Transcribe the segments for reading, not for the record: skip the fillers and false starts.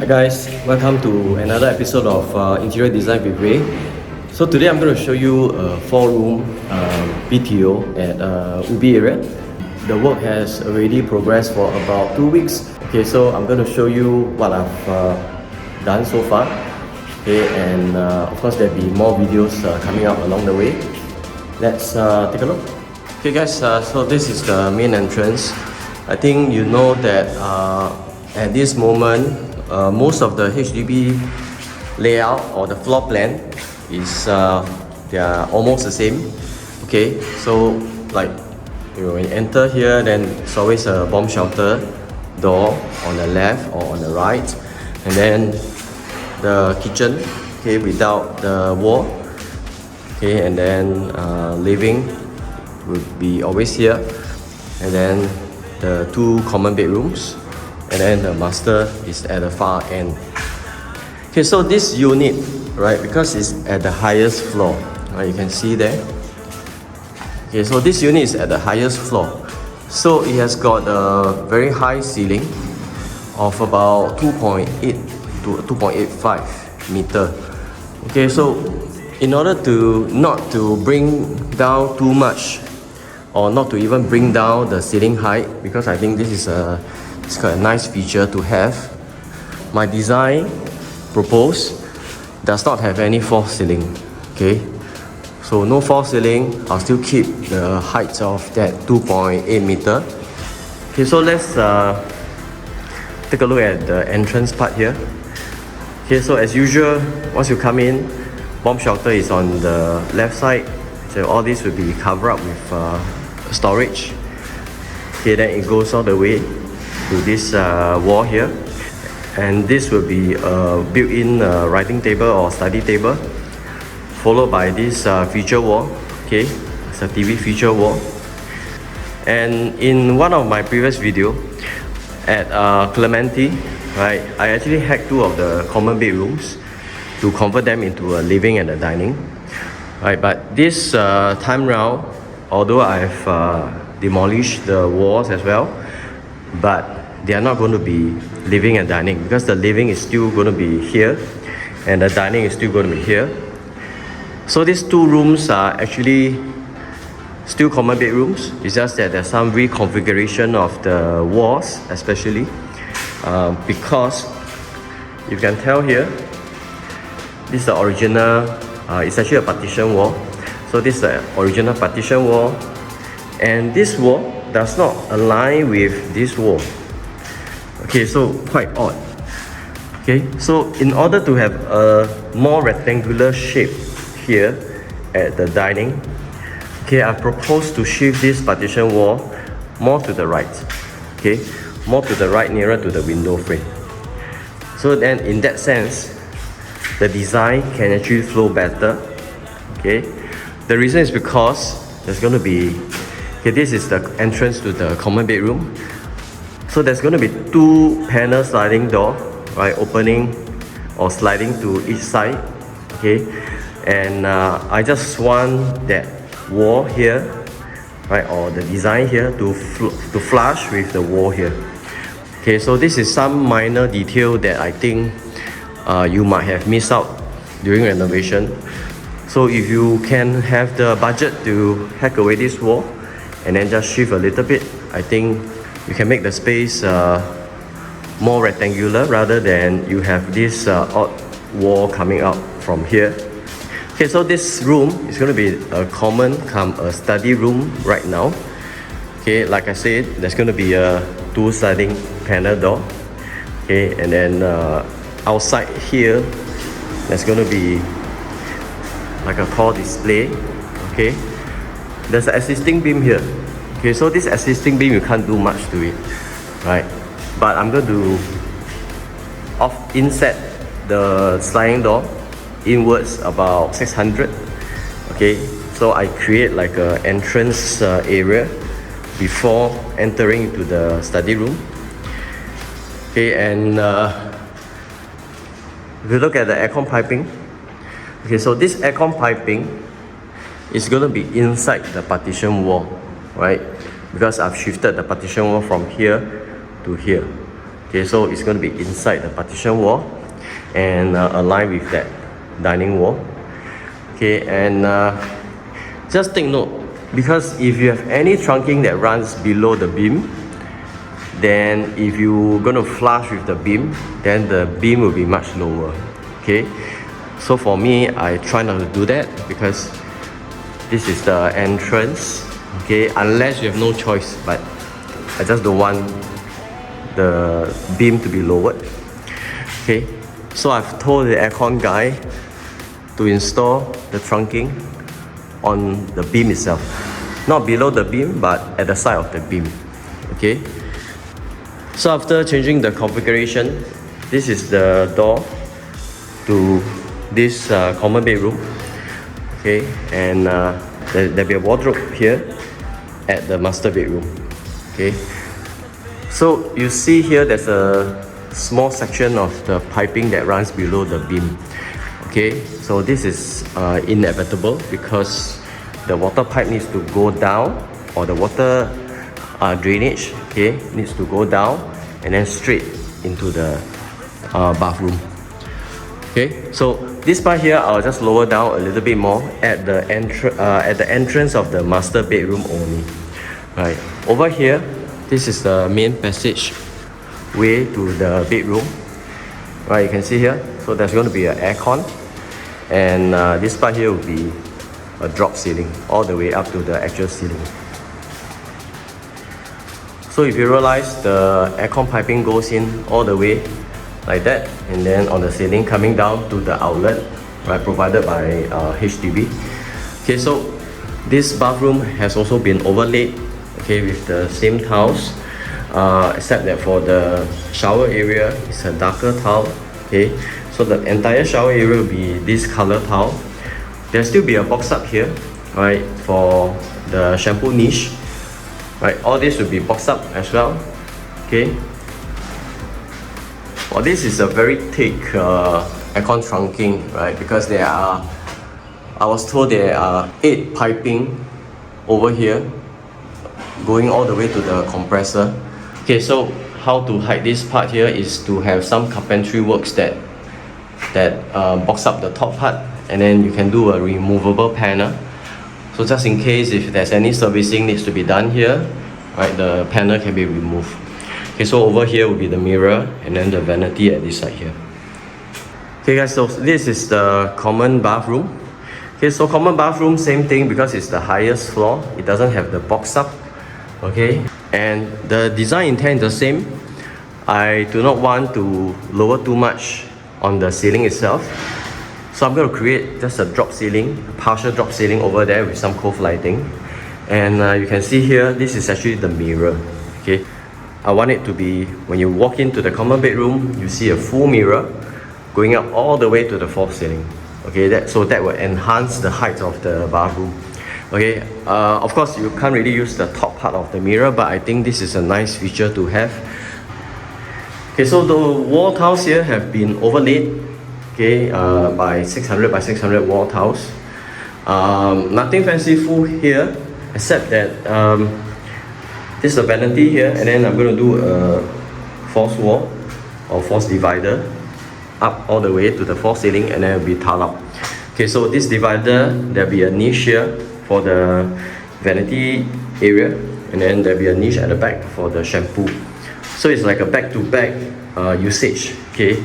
Hi guys, welcome to another episode of Interior Design with Rae. So today I'm going to show you a 4-room BTO at Ubi area. The work has already progressed for about 2 weeks. Okay, so I'm going to show you what I've done so far. Okay, and of course there'll be more videos coming up along the way. Let's take a look. Okay guys, so this is the main entrance. I think you know that at this moment, most of the HDB layout or the floor plan is they are almost the same. Okay, so like when you enter here, then it's always a bomb shelter door on the left or on the right, and then the kitchen, okay, without the wall, okay, and then living would be always here, and then the 2 common bedrooms, and then the master is at the far end. Okay, so this unit, right, because it's at the highest floor, right, you can see there. Okay, so this unit is at the highest floor, so it has got a very high ceiling of about 2.8 to 2.85 meter. Okay, so in order to not to bring down too much, or not to even bring down the ceiling height, because I think this is it's quite a nice feature to have, my design proposed does not have any false ceiling. Okay, so no false ceiling. I'll still keep the height of that 2.8 meter. Okay, so let's take a look at the entrance part here. Okay, so as usual, once you come in, bomb shelter is on the left side, so all this will be covered up with storage. Okay, then it goes all the way to this wall here, and this will be a built-in writing table or study table, followed by this feature wall. Okay, it's a TV feature wall. And in one of my previous video at Clementi, right, I actually hacked 2 of the common bedrooms to convert them into a living and a dining. Right, but this time round, although I've demolished the walls as well, but they are not going to be living and dining, because the living is still going to be here and the dining is still going to be here. So these 2 rooms are actually still common bedrooms. It's just that there's some reconfiguration of the walls, especially because you can tell here, this is the original, it's actually a partition wall. So this is the original partition wall, and this wall does not align with this wall. Okay, so quite odd. Okay, so in order to have a more rectangular shape here at the dining, okay, I propose to shift this partition wall more to the right. Okay, more to the right, nearer to the window frame. So then in that sense, the design can actually flow better. Okay, the reason is because there's going to be, okay, this is the entrance to the common bedroom. So there's going to be 2 panel sliding door, right, opening or sliding to each side. Okay, and I just want that wall here, right, or the design here to flush with the wall here. Okay, so this is some minor detail that I think you might have missed out during renovation. So if you can have the budget to hack away this wall and then just shift a little bit, I think you can make the space more rectangular, rather than you have this odd wall coming out from here. Okay, so this room is going to be a common a study room right now. Okay, like I said, there's going to be a 2 sliding panel door. Okay, and then outside here, there's going to be like a tall display. Okay, there's an existing beam here. Okay, so this existing beam, you can't do much to it, right? But I'm going to inset the sliding door inwards about 600. Okay, so I create like a entrance area before entering into the study room. Okay, and if you look at the aircon piping, okay, so this aircon piping is going to be inside the partition wall, right? Because I've shifted the partition wall from here to here. Okay, so it's going to be inside the partition wall and aligned with that dining wall. Okay, and just take note, because if you have any trunking that runs below the beam, then if you're going to flush with the beam, then the beam will be much lower. Okay, so for me, I try not to do that because this is the entrance. Okay, unless you have no choice, but I just don't want the beam to be lowered. Okay, so I've told the aircon guy to install the trunking on the beam itself, not below the beam but at the side of the beam. Okay, so after changing the configuration, this is the door to this common bedroom. Okay, and there'll be a wardrobe here at the master bedroom. Okay, so you see here there's a small section of the piping that runs below the beam. Okay, so this is inevitable because the water pipe needs to go down, or the water drainage, okay, needs to go down and then straight into the bathroom. Okay, so this part here I'll just lower down a little bit more at the entrance of the master bedroom only. Right, over here, this is the main passage way to the bedroom. Right, you can see here, so there's going to be an aircon, and this part here will be a drop ceiling all the way up to the actual ceiling. So if you realize, the aircon piping goes in all the way like that, and then on the ceiling coming down to the outlet, right, provided by HDB. Okay, so this bathroom has also been overlaid, okay, with the same tiles, except that for the shower area it's a darker tile. Okay, so the entire shower area will be this color tile. There'll still be a box up here, right, for the shampoo niche. Right, all this will be boxed up as well. Okay, well, this is a very thick aircon trunking, right, because there are, I was told there are 8 piping over here going all the way to the compressor. Okay, so how to hide this part here is to have some carpentry works that box up the top part, and then you can do a removable panel. So just in case if there's any servicing needs to be done here, right, the panel can be removed. Okay, so over here will be the mirror and then the vanity at this side here. Okay guys, so this is the common bathroom. Okay, so common bathroom, same thing, because it's the highest floor, it doesn't have the box up. Okay, and the design intent is the same. I do not want to lower too much on the ceiling itself, so I'm going to create just a drop ceiling, partial drop ceiling over there with some cove lighting. And you can see here, this is actually the mirror. Okay, I want it to be, when you walk into the common bedroom, you see a full mirror going up all the way to the fourth ceiling. Okay, so that will enhance the height of the bathroom. Okay, of course you can't really use the top part of the mirror, but I think this is a nice feature to have. Okay, so the wall tiles here have been overlaid, okay, by 600 by 600 wall tiles. Nothing fanciful here, except that this is a vanity here, and then I'm going to do a false wall or false divider up all the way to the fourth ceiling, and then it will be tiled up. Okay, so this divider, there'll be a niche here for the vanity area, and then there'll be a niche at the back for the shampoo. So it's like a back-to-back usage, okay,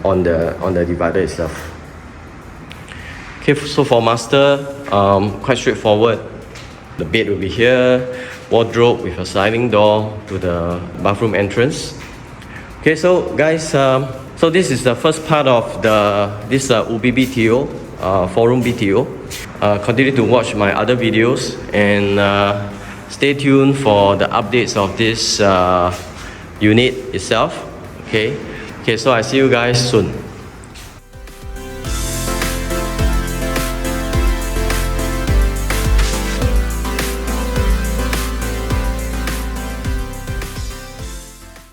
on the divider itself. Okay, so for master, quite straightforward. The bed will be here, wardrobe with a sliding door to the bathroom entrance. Okay, so guys, so this is the first part of this Ubi BTO, 4-room BTO. Continue to watch my other videos, and stay tuned for the updates of this unit itself. Okay, so I see you guys soon.